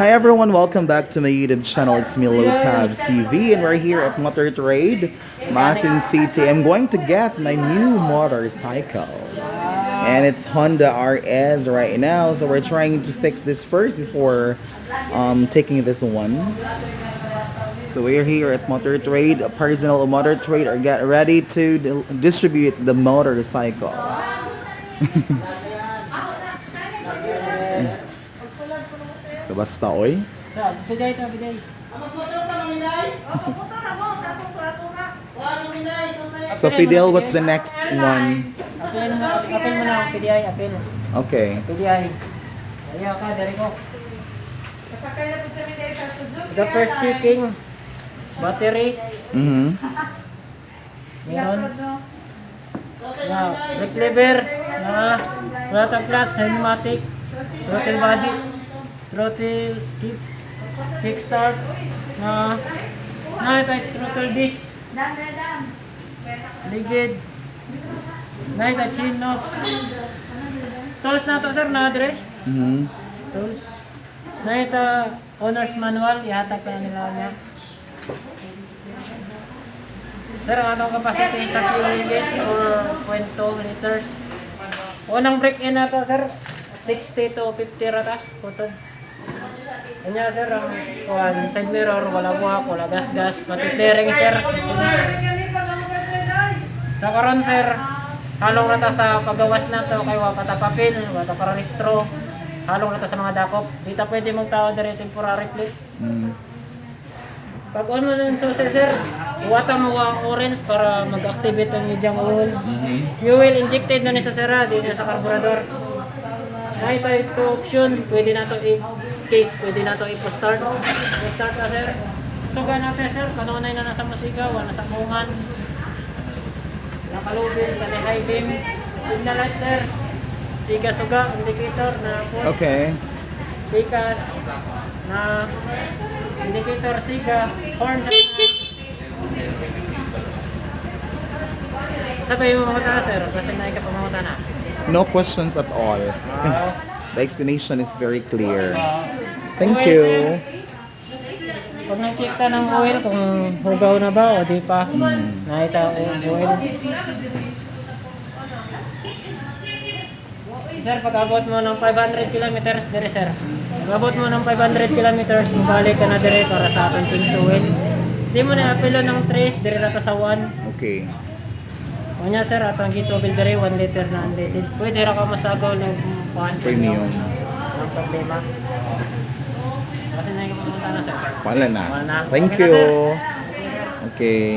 Hi everyone, welcome back to my YouTube channel. It's me, Low Tabs TV, and we're here at Motor Trade, Masin City. I'm going to get my new motorcycle. And it's Honda RS right now, so we're trying to fix this first before taking this one. So we're here at Motor Trade, a personal motor trade, or get ready to distribute the motorcycle. So basta oy. So Fidel, what's the next one? Apil mo na, PDI, apil. Okay. PDI. Ayaw ka, dari ko. The first checking, battery, meron. Now, brake lever, throttle plus, pneumatic, throttle body, throttle kickstart, throttle disc, ligid, ito chin lock. Tools na to sir, nadre. Tools. Ito owner's manual, ihatag ka nila niya. Sir, ang atong capacity sa fuel gauge or 0.2 liters. Unang break-in na to sir, 60 to 50 rata, putod. Kanya sir, ang side mirror, wala buhak, wala gas-gas, pati clearing sir. Sa karon sir, halong rata sa paggawas na to, kay wapata papel, wata para restro. Halong rata sa mga dakop. Dito pwede mong tao dari temporary plate. Pag on mo ng susi sir, iwata mo ang orange para mag-activate ang idyang oil. Fuel injected na ni sa sira, di na sa carburetor. Ito option, pwede na to i-kick, pwede na to i-start. I-start na sir. Suga natin sir, kanunay na nasa musika, wala nasa mungan. Nakalubin, pati high beam. Signal light sir. Siga suga, indicator na po. Okay. Pikas na indicator siga, horn sa sabay mo mamuta sir, kasi na ka pamamuta na. No questions at all. The explanation is very clear. Thank you. Pag nag-check ka ng oil kung hugaw na ba o di pa, nakita oil. Sir, pag abot mo ng 500 kilometers dire sir. Pag abot mo ng 500 kilometers, balik ka na dire para sa ating things oil. Hindi mo na apelo ng trace, dire na sa 1. Okay. Kanya sir, atang gitobel dire 1 liter na unleaded. Pwede ra ka masagaw ng Premium. Ang problema. Kasi na yung pumunta na sir. Wala na. Wala na. Thank Okay na, you. sir. Okay.